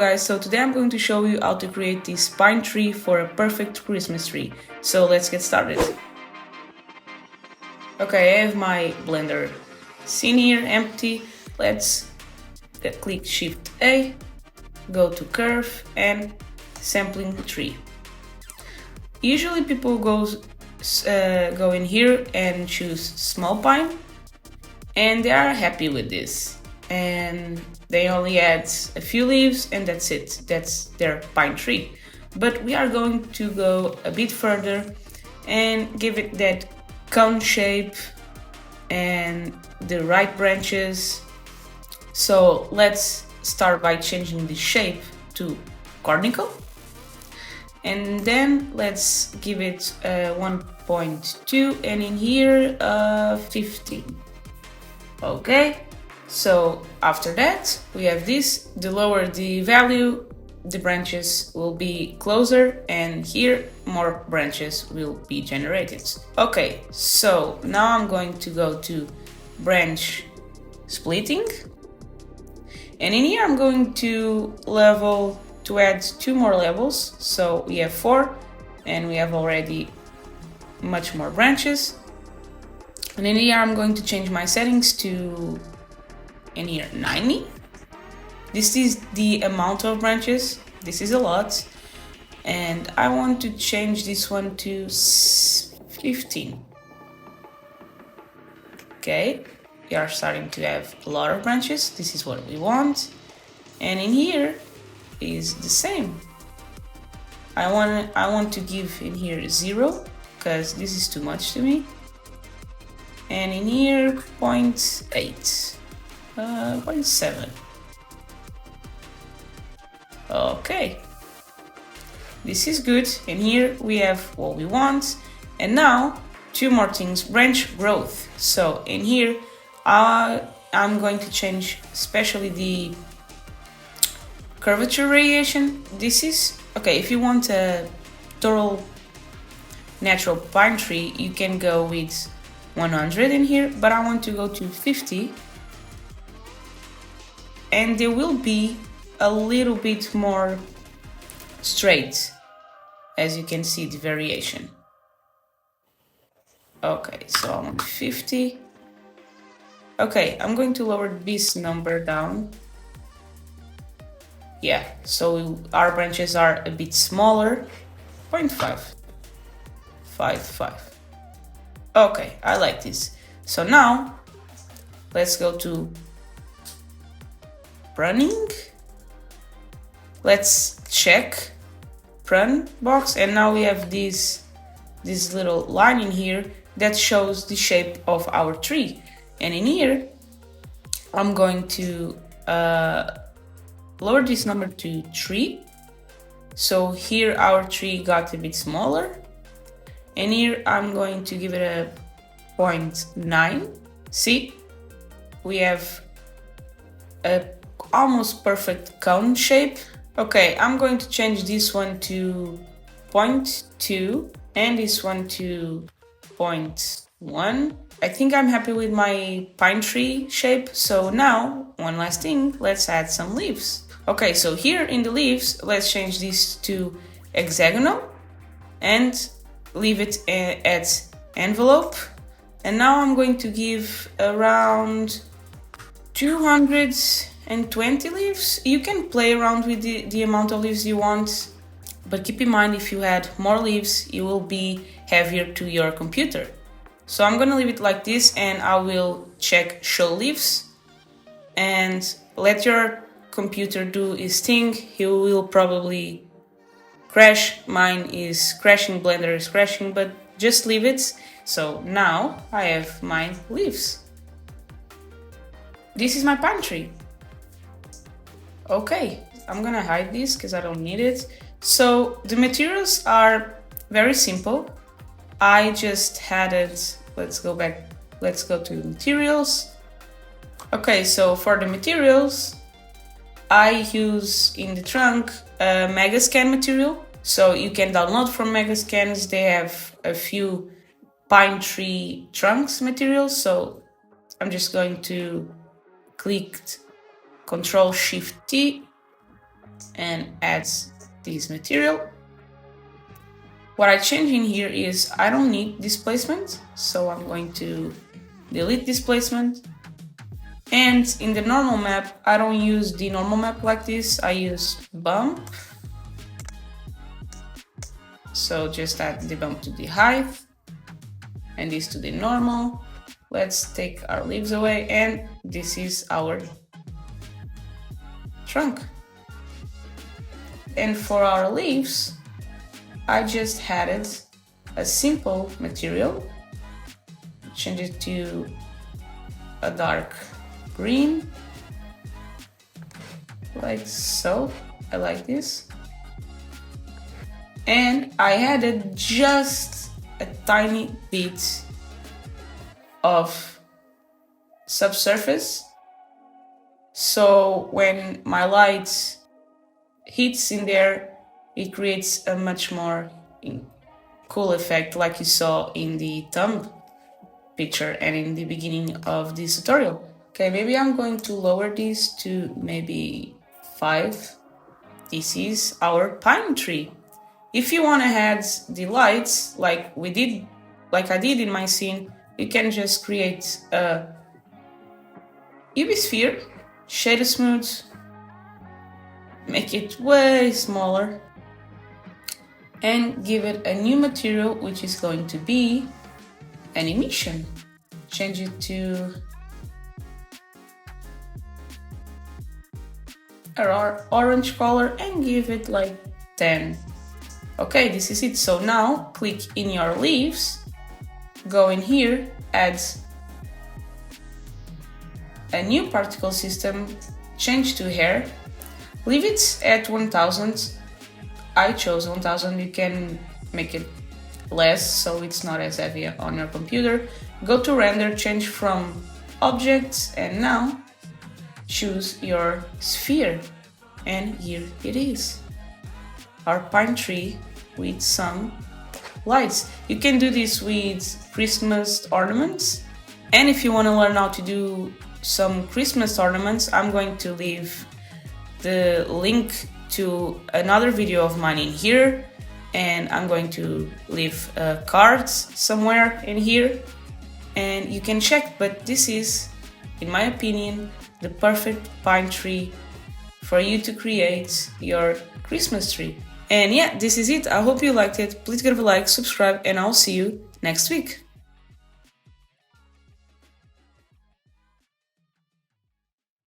guys, so today I'm going to show you how to create this pine tree for a perfect Christmas tree. So let's get started. Okay, I have my Blender scene here, empty. Let's click Shift A, go to Curve and Sampling Tree. Usually people go in here and choose small pine, and they are happy with this. And they only add a few leaves and that's it. That's their pine tree. But we are going to go a bit further and give it that cone shape and the right branches. So let's start by changing the shape to cornicle. And then let's give it 1.2 and in here 15. Okay. So after that, we have this. The lower the value, the branches will be closer, and here more branches will be generated. Okay, so now I'm going to go to branch splitting. And in here I'm going to add 2 more levels. So we have 4 and we have already much more branches. And in here I'm going to change my settings to in here 90. This is the amount of branches. This is a lot. And I want to change this one to 15. Okay, we are starting to have a lot of branches. This is what we want. And in here is the same. I want to give in here 0 because this is too much to me. And in here 0.8. 0.7. Okay, this is good, and here we have what we want. And now 2 more things: branch growth. So in here I'm going to change especially the curvature radiation. This is okay. If you want a total natural pine tree, you can go with 100 in here, but I want to go to 50. And there will be a little bit more straight, as you can see the variation. Okay, so I'm on 50. Okay, I'm going to lower this number down. Yeah, so our branches are a bit smaller. 0.5. 5. Okay, I like this. So now let's go to pruning. Let's check prune box, and now we have this little line in here that shows the shape of our tree. And in here I'm going to lower this number to 3. So here our tree got a bit smaller, and here I'm going to give it a 0.9. See, we have a almost perfect cone shape. Okay, I'm going to change this one to 0.2 and this one to 0.1. I think I'm happy with my pine tree shape. So now, one last thing, let's add some leaves. Okay, so here in the leaves, let's change this to hexagonal and leave it at envelope. And now I'm going to give around 220 leaves. You can play around with the amount of leaves you want, but keep in mind, if you add more leaves, it will be heavier to your computer. So I'm gonna leave it like this, and I will check show leaves and let your computer do its thing. He will probably crash. Mine is crashing, Blender is crashing, but just leave it. So now I have my leaves. This is my pine tree. Okay, I'm gonna hide this because I don't need it. So the materials are very simple. I just added, let's go back, let's go to materials. Okay, so for the materials, I use in the trunk a Megascan material. So you can download from Megascans. They have a few pine tree trunks materials. So I'm just going to click Control Shift T and adds this material. What I change in here is I don't need displacement, so I'm going to delete displacement. And in the normal map, I don't use the normal map like this, I use bump. So just add the bump to the height and this to the normal. Let's take our leaves away, and this is our trunk. And for our leaves, I just added a simple material, change it to a dark green, like so. I like this. And I added just a tiny bit of subsurface, so when my light hits in there, it creates a much more cool effect, like you saw in the thumb picture and in the beginning of this tutorial. Okay, maybe I'm going to lower this to maybe 5. This is our pine tree. If you want to add the lights like I did in my scene, you can just create a UV sphere, shade it smooth, make it way smaller, and give it a new material, which is going to be an emission. Change it to an orange color and give it like 10. Okay, this is it. So now click in your leaves, go in here, add a new particle system, change to hair, leave it at 1000. I chose 1000, you can make it less so it's not as heavy on your computer. Go to render, change from objects, and now choose your sphere. And here it is, our pine tree with some lights. You can do this with Christmas ornaments. And if you want to learn how to do some Christmas ornaments, I'm going to leave the link to another video of mine in here, and I'm going to leave cards somewhere in here, and you can check. But this is, in my opinion, the perfect pine tree for you to create your Christmas tree. And yeah, this is it. I hope you liked it. Please give a like, subscribe, and I'll see you next week.